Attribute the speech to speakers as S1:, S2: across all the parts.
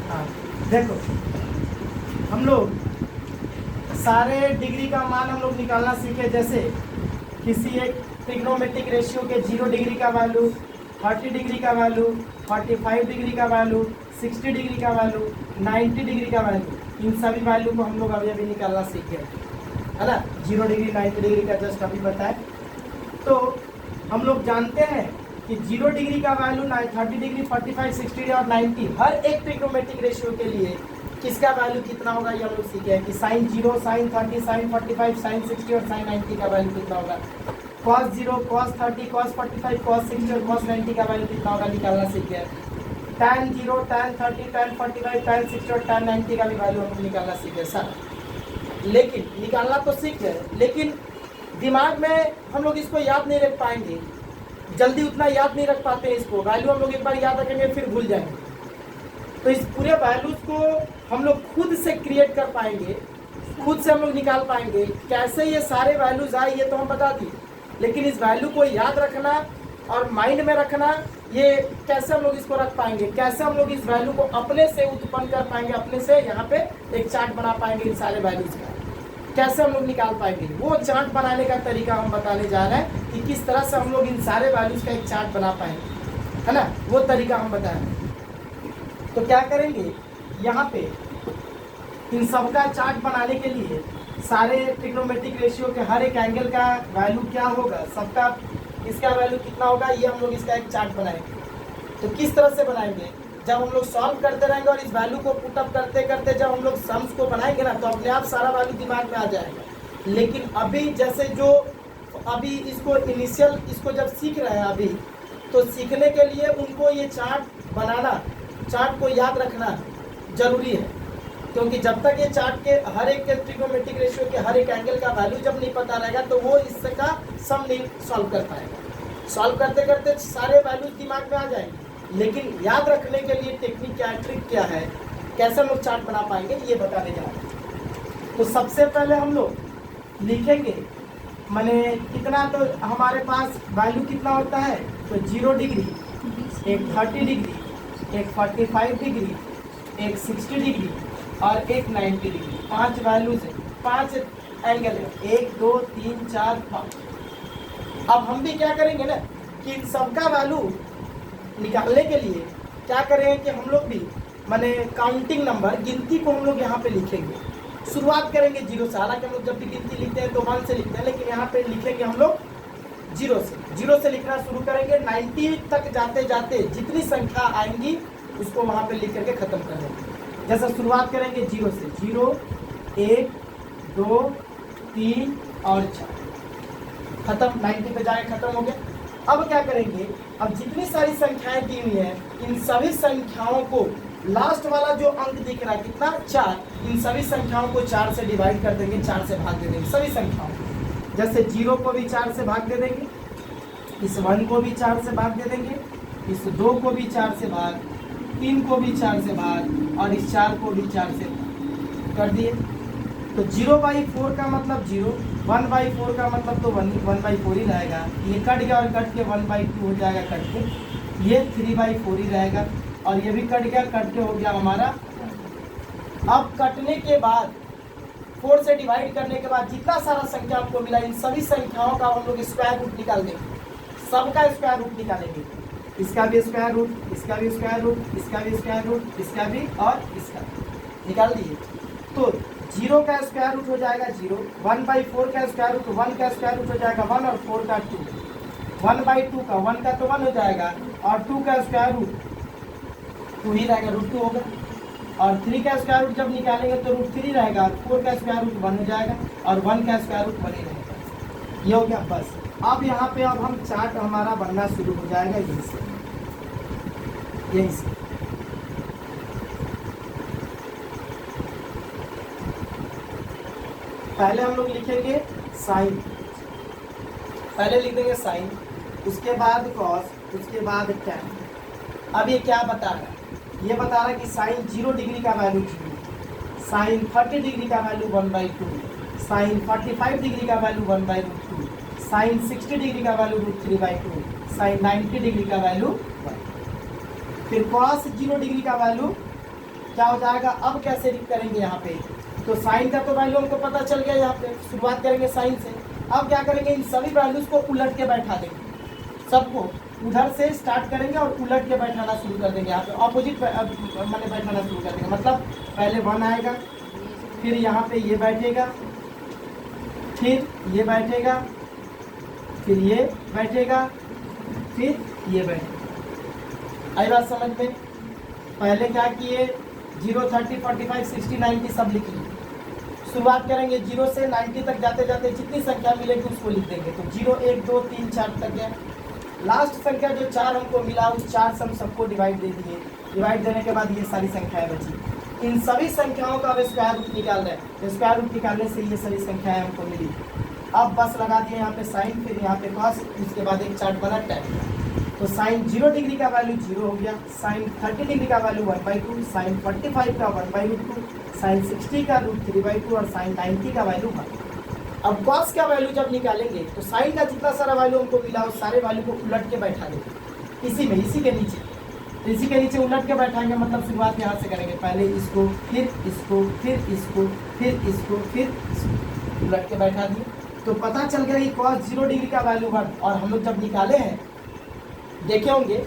S1: हाँ देखो, हम लोग सारे डिग्री का मान हम लोग निकालना सीखे। जैसे किसी एक ट्रिग्नोमेट्रिक रेशियो के 0 डिग्री का वैल्यू, 30 डिग्री का वैल्यू, 45 डिग्री का वैल्यू, 60 डिग्री का वैल्यू, 90 डिग्री का वैल्यू, इन सभी वैल्यू को हम लोग अभी अभी निकालना सीखे, है ना। 0 डिग्री 90 डिग्री का जस्ट अभी बताए। तो हम लोग जानते हैं कि 0 डिग्री का वैल्यू 30 डिग्री, 45, 60 और 90 हर एक ट्रिग्नोमेट्रिक रेशियो के लिए किसका वैल्यू कितना होगा, ये हम लोग सीखे हैं कि साइन 0, साइन 30, साइन 45, साइन 60 और साइन 90 का वैल्यू कितना होगा। cos 0, cos 30, cos 45, cos 60 और cos 90 का वैल्यू कितना होगा निकालना सीखे हैं। tan 0, tan 30, tan 45, tan 60 और tan 90 का भी वैल्यू हम लोग निकालना सीखे सर। लेकिन निकालना तो सीख गए, लेकिन दिमाग में हम लोग इसको याद नहीं रख पाएंगे, जल्दी उतना याद नहीं रख पाते हैं इसको। वैल्यू हम लोग एक बार याद रखेंगे फिर भूल जाएंगे। तो इस पूरे वैल्यूज को हम लोग खुद से क्रिएट कर पाएंगे, खुद से हम लोग निकाल पाएंगे। कैसे ये सारे वैल्यूज आए ये तो हम बता दिए, लेकिन इस वैल्यू को याद रखना और माइंड में रखना, ये कैसे हम लोग इसको रख पाएंगे, कैसे हम लोग इस वैल्यू को अपने से उत्पन्न कर पाएंगे, अपने से यहाँ पे एक चार्ट बना पाएंगे इन सारे वैल्यूज का, कैसे हम लोग निकाल पाएंगे। वो चार्ट बनाने का तरीका हम बताने जा रहे हैं कि किस तरह से हम लोग इन सारे वैल्यूज का एक चार्ट बना पाएंगे, है ना। वो तरीका हम बताएं। तो क्या करेंगे, यहाँ पे इन सब का चार्ट बनाने के लिए सारे ट्रिग्नोमेट्रिक रेशियो के हर एक एंगल का वैल्यू क्या होगा, सबका इसका वैल्यू कितना होगा, ये हम लोग इसका एक चार्ट बनाएंगे। तो किस तरह से बनाएंगे, जब हम लोग सॉल्व करते रहेंगे और इस वैल्यू को पुटअप करते करते जब हम लोग सम्स को बनाएंगे ना, तो अपने आप सारा वैल्यू दिमाग में आ जाएगा। लेकिन अभी जैसे जो अभी इसको इनिशियल इसको जब सीख रहे हैं अभी, तो सीखने के लिए उनको ये चार्ट बनाना, चार्ट को याद रखना जरूरी है। क्योंकि जब तक ये चार्ट के हर एक ट्रिग्नोमेट्रिक रेशियो के हर एक एंगल का वैल्यू जब नहीं पता रहेगा, तो वो इसका सम नहीं सॉल्व कर पाएगा। सॉल्व करते करते सारे वैल्यूज दिमाग में आ जाएंगे, लेकिन याद रखने के लिए टेक्निक क्या है, ट्रिक क्या है, कैसे हम लोग चार्ट बना पाएंगे, ये बताने जा रहे हैं। तो सबसे पहले हम लोग लिखेंगे, माने कितना, तो हमारे पास वैल्यू कितना होता है, तो 0 डिग्री, एक 30 डिग्री, एक 45 डिग्री, एक 60 डिग्री और एक 90 डिग्री। 5 वैल्यूज है, 5 एंगल है, 1 2 3 4 5। अब हम भी क्या करेंगे ना कि इन सबका वैल्यू निकालने के लिए क्या करेंगे कि हम लोग भी माने काउंटिंग नंबर, गिनती को हम लोग यहाँ पे लिखेंगे। शुरुआत करेंगे 0 से, हालांकि हम लोग जब भी गिनती लिखते हैं तो 1 से लिखते हैं, लेकिन यहाँ पे लिखेंगे हम लोग 0 से लिखना शुरू करेंगे। 90 तक जाते जाते जितनी संख्या आएंगी उसको वहाँ पे लिख करके ख़त्म कर देंगे। जैसा शुरुआत करेंगे 0 से, 0 1 2 3 और 4, खत्म। 90 पे जाए खत्म हो गया। अब क्या करेंगे, अब जितनी सारी संख्याएं दी हुई हैं, इन सभी संख्याओं को, लास्ट वाला जो अंक दिख रहा है कितना, 4, इन सभी संख्याओं को 4 से डिवाइड कर देंगे, 4 से भाग दे देंगे सभी संख्याओं को। जैसे 0 को भी 4 से भाग दे देंगे, इस 1 को भी 4 से भाग दे देंगे, इस 2 को भी 4 से भाग, 3 को भी 4 से भाग और इस 4 को भी 4 से भाग कर दिए। तो 0/4 का मतलब 0, 1/4 का मतलब तो 1/4 ही रहेगा। ये कट गया और कट के 1/2 हो जाएगा कट के, ये 3/4 ही रहेगा और ये भी कट गया, कट के हो गया हमारा। अब कटने के बाद 4 से डिवाइड करने के बाद जितना सारा संख्या आपको मिला, इन सभी संख्याओं का हम लोग स्क्वायर रूट निकाल देंगे, सबका स्क्वायर रूट निकालेंगे। इसका भी स्क्वायर रूट, इसका भी स्क्वायर रूट, इसका भी स्क्वायर रूट, इसका भी और इसका निकाल दिए। तो 0 का स्क्वायर रूट हो जाएगा 0, 1/4 का स्क्वायर रूट 1 का स्क्वायर रूट हो जाएगा 1 और 4 का 2, 1/2 का 1 का तो 1 हो जाएगा और 2 का स्क्वायर रूट 2 ही रहेगा, √2 होगा। और 3 का स्क्वायर रूट जब निकालेंगे तो √3 रहेगा, 4 का स्क्वायर रूट 1 हो जाएगा और 1 का स्क्वायर रूट 1 ही रहेगा। ये हो गया बस। अब यहाँ पे अब हम चार्ट हमारा बनना शुरू हो जाएगा यहीं से, यहीं से। पहले हम लोग लिखेंगे साइन, पहले लिख देंगे साइन, उसके बाद कॉस, उसके बाद टैन। अब ये क्या बता रहा है, ये बता रहा है कि साइन 0 डिग्री का वैल्यू 0, साइन 30 डिग्री का वैल्यू 1/2, साइन 45 डिग्री का वैल्यू 1/2, साइन 60 डिग्री का वैल्यू √3/2, साइन 90 डिग्री का वैल्यू 1। फिर कॉस 0 डिग्री का वैल्यू क्या हो जाएगा, अब कैसे करेंगे यहाँ पे, तो साइन का तो वैल्यू हमको पता चल गया, यहाँ पे शुरुआत करेंगे साइन से। अब क्या करेंगे, इन सभी वैल्यूज को उलट के बैठा देंगे, सबको उधर से स्टार्ट करेंगे और उलट के बैठाना शुरू कर देंगे, यहाँ पे ऑपोजिट मैंने बैठाना शुरू कर देंगे। मतलब पहले 1 आएगा, फिर यहाँ पे ये बैठेगा, फिर ये बैठेगा, फिर ये बैठेगा, फिर ये बैठेगा। आई बात समझ में? पहले क्या किए, 0, 30, 45, 60, 90 सब लिख लिए। शुरुआत करेंगे 0 से 90 तक, जाते जाते जितनी संख्या मिलेगी उसको लिख देंगे। तो 0, 1, 2, 3, 4 तक गया। लास्ट संख्या जो 4 हमको मिला, उस 4 से हम सबको डिवाइड दे दिए। डिवाइड देने के बाद ये सारी संख्याएं बची। इन सभी संख्याओं का अब स्क्वायर रूट निकाल रहे हैं। स्क्वायर रूट निकालने से ये सारी संख्याएं हमको मिली। अब बस लगा दिए यहाँ पे साइन, फिर यहाँ पे कॉस, उसके बाद एक चार्ट बना टैन। तो साइन 0 डिग्री का वैल्यू 0 हो गया, साइन 30 डिग्री का वैल्यू 1/2, साइन 45 का 1/2, साइन 60 का √3/2 और साइन 90 का वैल्यू 1। अब कॉस का वैल्यू जब निकालेंगे तो साइन का जितना सारा वैल्यू हमको मिला उस सारे वैल्यू को उलट के बैठा देंगे इसी में, इसी के नीचे। तो इसी के नीचे उलट के बैठाएंगे, मतलब शुरुआत यहाँ से करेंगे, पहले इसको, फिर इसको, फिर इसको, फिर इसको, फिर इसको उलट के बैठा दिए। तो पता चल गया कि कॉस 0 डिग्री का वैल्यू 1। और हम लोग जब निकाले हैं, देखे होंगे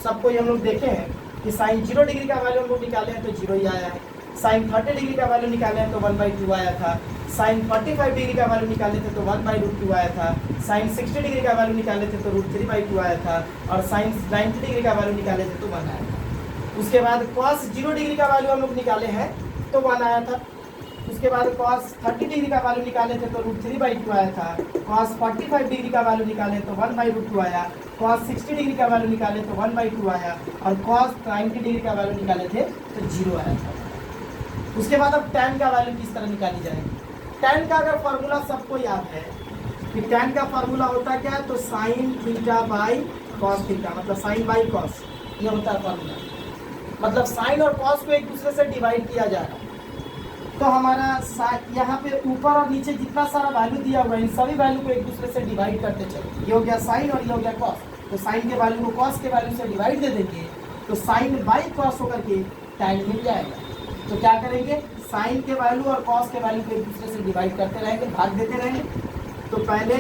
S1: सबको, हम लोग देखे हैं कि साइन 0 डिग्री का वैल्यू हम लोग निकाले हैं तो 0 ही आया है। साइन 30 डिग्री का वैल्यू निकाले हैं तो 1/2 आया था। साइन 45 डिग्री का वैल्यू निकाले थे तो 1/√2 आया था। साइन 60 डिग्री का वैल्यू निकाले थे तो √3/2 आया था। और साइन 90 डिग्री का वैल्यू निकाले थे तो 1 आया था। उसके बाद कॉस 0 डिग्री का वैल्यू हम लोग निकाले हैं तो 1 आया था। उसके बाद कॉस 30 डिग्री का वैल्यू निकाले थे तो √3/2 आया था। कॉस 45 डिग्री का वैल्यू निकाले तो 1/√2 आया। कॉस 60 डिग्री का वैल्यू निकाले तो 1/2 आया। और कॉस 90 डिग्री का वैल्यू निकाले थे तो 0 आया था। उसके बाद अब tan का वैल्यू किस तरह निकाली जाएगी। tan का अगर फॉर्मूला सबको याद है कि tan का फॉर्मूला होता क्या है, तो sine theta by cos theta, मतलब साइन बाई कॉस, ये होता है फॉर्मूला। मतलब साइन और कॉस को एक दूसरे से डिवाइड किया जाएगा। तो हमारा यहाँ पे ऊपर और नीचे जितना सारा वैल्यू दिया हुआ है, इन सभी वैल्यू को एक दूसरे से डिवाइड करते चले। ये हो गया साइन और ये हो गया कॉस। तो साइन के वैल्यू को कॉस के वैल्यू से डिवाइड दे देंगे तो साइन बाई कॉस होकर के tan मिल जाएगा। तो क्या करेंगे, साइन के वैल्यू और कॉस के वैल्यू को एक दूसरे से डिवाइड करते रहेंगे, भाग देते रहेंगे। तो पहले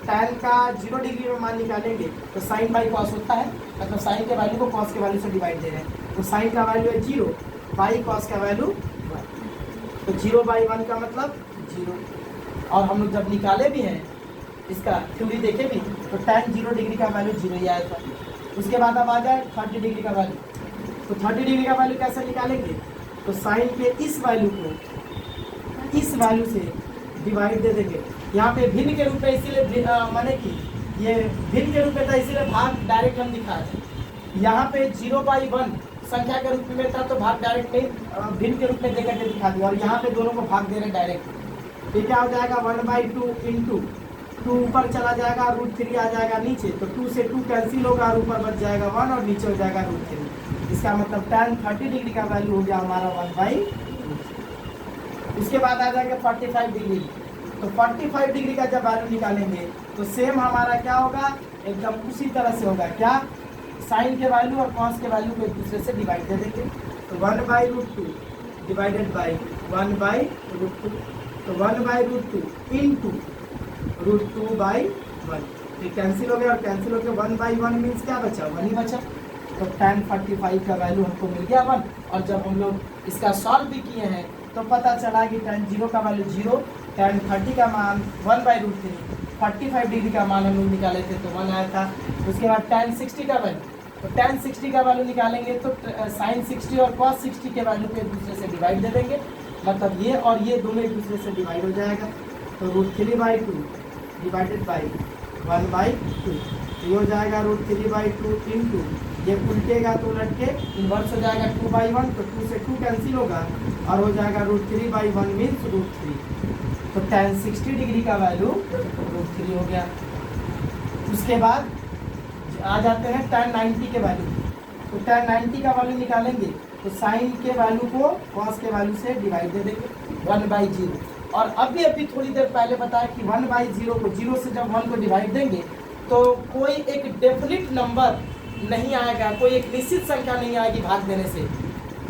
S1: tan का 0 डिग्री में मान निकालेंगे तो साइन बाई कॉस होता है, मतलब साइन के वैल्यू को कॉस के वैल्यू से डिवाइड दे रहे हैं। तो साइन का वैल्यू है 0, बाई कॉस का वैल्यू 1। तो 0/1 का मतलब 0। और हम लोग जब निकाले भी हैं, इसका थ्योरी देखे भी, तो tan 0 डिग्री का वैल्यू 0 ही आया था। उसके बाद अब आ जाए 30 डिग्री का वैल्यू। तो 30 डिग्री का वैल्यू कैसे निकालेंगे, तो साइन के इस वैल्यू को इस वैल्यू से डिवाइड दे देंगे। यहाँ पे भिन्न के रूप में, इसीलिए माने कि ये भिन्न के रूप में था, इसीलिए भाग डायरेक्ट हम दिखा रहे हैं। यहाँ पे 0/1 संख्या के रूप में था तो भाग डायरेक्ट नहीं, भिन्न के रूप में देकर के दिखा दिया। और यहाँ पे दोनों को भाग दे रहे डायरेक्ट। तो क्या हो जाएगा, 1/2 इंटू 2 ऊपर चला जाएगा, √3 आ जाएगा नीचे। तो 2 से 2 कैंसिल होगा और ऊपर बच जाएगा 1 और नीचे हो जाएगा √3। इसका मतलब tan 30 डिग्री का वैल्यू हो गया हमारा 1/2। उसके बाद आ जाएगा 45 डिग्री। तो 45 डिग्री का जब वैल्यू निकालेंगे तो सेम हमारा क्या होगा, एकदम उसी तरह से होगा। क्या, साइन के वैल्यू और कॉस के वैल्यू को एक दूसरे से डिवाइड दे देंगे। तो 1/√2 डिवाइडेड बाई 1/√2। तो 1/√2 इंटू √2/1। ये कैंसिल हो गया और कैंसिल हो गया 1/1 मीन्स क्या बचा, 1 ही बचा। तो tan 45 का वैल्यू हमको मिल गया 1। और जब हम लोग इसका सॉल्व भी किए हैं तो पता चला कि tan 0 का वैल्यू 0, tan 30 का मान 1/√3, 45 डिग्री का मान हम लोग निकाले थे तो 1 आया था। उसके बाद tan 60 का वैल्यू, तो tan 60 का वैल्यू निकालेंगे तो साइन 60 और cos 60 के वैल्यू को एक दूसरे से डिवाइड दे देंगे। मतलब ये और ये दोनों एक दूसरे से डिवाइड हो जाएगा। तो √3/2 डिवाइडेड बाई 1/2। तो ये हो जाएगा √3/2 इंटू, ये उल्टेगा तो उलट के इन्वर्स हो जाएगा 2/1। तो 2 से 2 कैंसिल होगा और हो जाएगा √3/1 मीन्स √3। तो tan 60 डिग्री का वैल्यू √3 हो गया। उसके बाद आ जाते हैं tan 90 के वैल्यू। तो tan 90 का वैल्यू निकालेंगे तो साइन के वैल्यू को कॉस के वैल्यू से डिवाइड दे देंगे 1/0। और अभी थोड़ी देर पहले बताया कि 1/0 को 0 से जब 1 को डिवाइड देंगे तो कोई एक डेफिनिट नंबर नहीं आएगा, कोई एक निश्चित संख्या नहीं आएगी भाग देने से।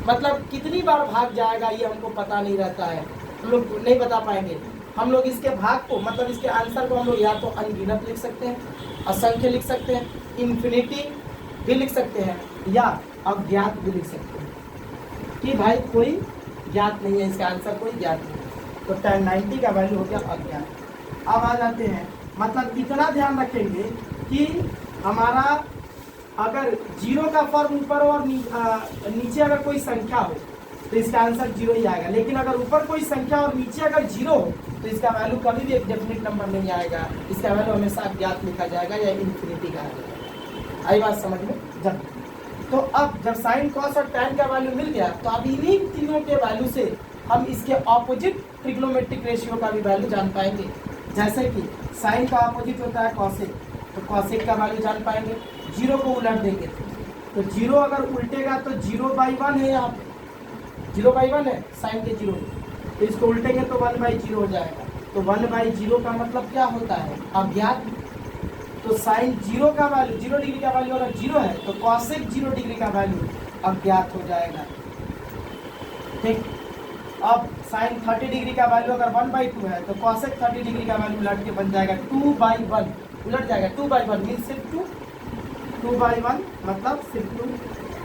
S1: मतलब कितनी बार भाग जाएगा ये हमको पता नहीं रहता है, हम लोग नहीं बता पाएंगे। हम लोग इसके भाग को मतलब इसके आंसर को हम लोग या तो अनगिनत लिख सकते हैं, असंख्य लिख सकते हैं, इन्फिनिटी भी लिख सकते हैं, या अज्ञात भी लिख सकते हैं कि भाई कोई ज्ञात नहीं है, इसका आंसर कोई ज्ञात नहीं है। तो tan 90 का वैल्यू हो गया अज्ञात। अब आ जाते हैं, मतलब इतना ध्यान रखेंगे कि हमारा अगर जीरो का फॉर्म ऊपर और नीचे अगर कोई संख्या हो तो इसका आंसर जीरो ही आएगा, लेकिन अगर ऊपर कोई संख्या और नीचे अगर जीरो हो तो इसका वैल्यू कभी भी एक डेफिनेट नंबर नहीं आएगा, इसका वैल्यू हमेशा अज्ञात लिखा जाएगा या इन्फिनिटी कहा जाएगा। आई बात समझ में? जब तो अब जब साइन कॉस और टैन का वैल्यू मिल गया तो अब इन्हीं तीनों के वैल्यू से हम इसके ऑपोजिट ट्रिग्नोमेट्रिक रेशियो का भी वैल्यू जान पाएंगे। जैसे कि साइन का ऑपोजिट होता है कॉसेक, तो कॉसेक का वैल्यू जान पाएंगे। जीरो को उलट देंगे तो जीरो अगर उल्टेगा तो 0/1 है, यहाँ पे 0/1 है साइन के जीरो, तो इसको उल्टेंगे तो 1/0 हो जाएगा। तो 1/0 का मतलब क्या होता है? अज्ञात। तो साइन जीरो का वैल्यू 0 डिग्री का वैल्यू अगर 0 है तो कॉसेक 0 डिग्री का वैल्यू अज्ञात हो जाएगा। ठीक, अब साइन 30 डिग्री का वैल्यू अगर 1/2 है तो कॉसेक 30 डिग्री का वैल्यू उलट के बन जाएगा 2/1, उलट जाएगा 2/1 मीन सिर्फ 2/1 मतलब सिर्फ 2।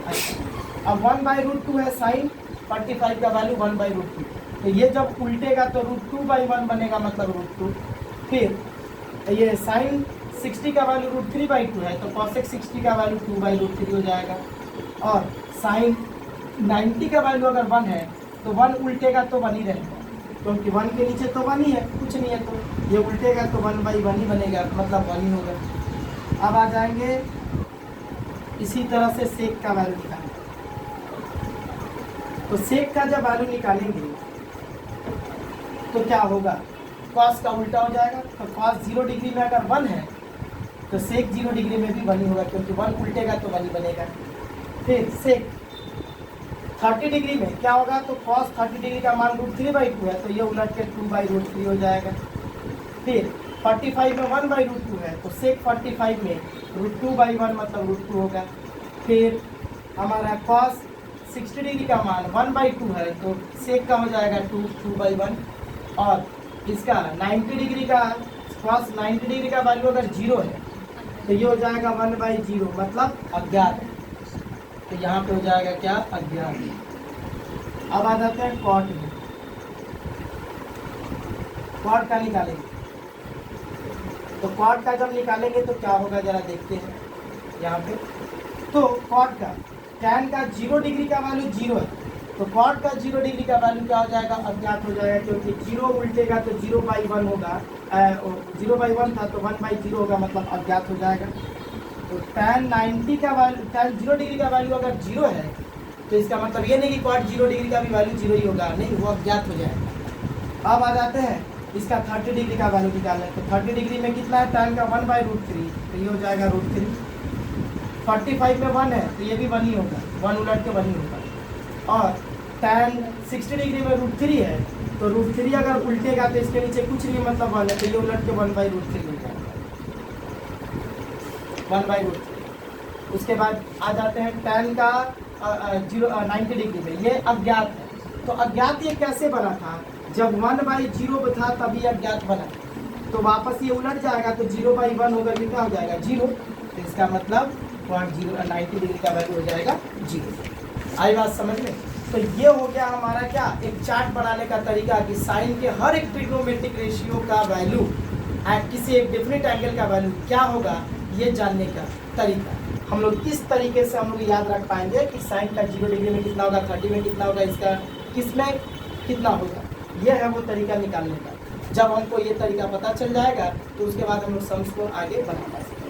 S1: अच्छा, अब 1/√2 है साइन 45 का वैल्यू 1/√2, तो ये जब उल्टेगा तो √2/1 बनेगा मतलब √2। फिर ये साइन 60 का वैल्यू √3/2 है तो कॉसेक 60 का वैल्यू 2/√3 हो जाएगा। और साइन 90 का वैल्यू अगर 1 है तो 1 उल्टेगा तो 1 ही रहेगा, क्योंकि 1 के नीचे तो 1 ही है, कुछ नहीं है, तो ये उल्टेगा तो 1/1 ही बनेगा, मतलब 1 ही होगा। अब आ जाएंगे इसी तरह से सेक का वैल्यू निकालेंगे। तो सेक का जब वैल्यू निकालेंगे तो क्या होगा? कॉस का उल्टा हो जाएगा, तो कॉस 0 डिग्री में अगर 1 है तो सेक 0 डिग्री में भी 1 ही होगा, क्योंकि 1 उल्टेगा तो 1 ही बनेगा। फिर सेक 30 डिग्री में क्या होगा? तो कॉस 30 डिग्री का मान √3/2 है तो ये उलट के 2/√3 हो जाएगा। फिर 45 में 1/√2 है तो सेक 45 में √2/1 मतलब √2 होगा। फिर हमारा कॉस 60 डिग्री का मान 1/2 है तो सेक का हो जाएगा 2/1। और इसका 90 डिग्री का कॉस 90 डिग्री का वैल्यू अगर 0 है तो ये हो जाएगा 1/0 मतलब अज्ञात है, तो यहाँ पे हो जाएगा क्या? अज्ञात। अब आ जाते हैं कॉट में। कॉट का निकालेंगे, तो कॉट का जब निकालेंगे तो क्या होगा जरा देखते हैं यहाँ पे। तो कॉट का टैन का 0 डिग्री का वैल्यू 0 है तो कॉट का 0 डिग्री का वैल्यू क्या हो जाएगा? अज्ञात हो जाएगा, क्योंकि 0 उल्टेगा तो 0/1 होगा, 0/1 था तो 1/0 होगा मतलब अज्ञात हो जाएगा। तो tan 90 का वैल्यू, tan 0 डिग्री का वैल्यू अगर 0 है तो इसका मतलब ये नहीं कि कॉट 0 डिग्री का भी वैल्यू 0 ही होगा, नहीं, वो अज्ञात हो जाएगा। अब आ जाते हैं इसका 30 डिग्री का वैल्यू निकालना है, तो 30 डिग्री में कितना है? tan का 1/√3 तो ये हो जाएगा √3। 45 में 1 है तो ये भी 1 ही होगा, 1 उलट के 1 ही होगा। और tan 60 डिग्री में √3 है तो √3 अगर उल्टेगा तो इसके नीचे कुछ नहीं मतलब 1 है तो ये उलट के 1/√3 हो जाएगा, 1/√3। उसके बाद आ जाते हैं tan का 90 डिग्री में, ये अज्ञात है। तो अज्ञात ये कैसे बना था? जब 1/0 था तभी अज्ञात बना, तो वापस ये उलट जाएगा तो 0/1 होगा, ये क्या हो जाएगा? 0। तो इसका मतलब 90 डिग्री का वैल्यू हो जाएगा 0। आई बात समझ में? तो ये हो गया हमारा क्या? एक चार्ट बनाने का तरीका कि साइन के हर एक ट्रिग्नोमेट्रिक रेशियो का वैल्यू किसी एक डिफरेंट एंगल का वैल्यू क्या होगा ये जानने का तरीका। हम लोग इस तरीके से हम लोग याद रख पाएंगे कि साइन का 0 डिग्री में कितना होगा, 30 में कितना होगा, इसका किसमें कितना होगा, ये है वो तरीका निकालने का। जब हमको ये तरीका पता चल जाएगा तो उसके बाद हम लोग सम्स को आगे बढ़ा पाएंगे।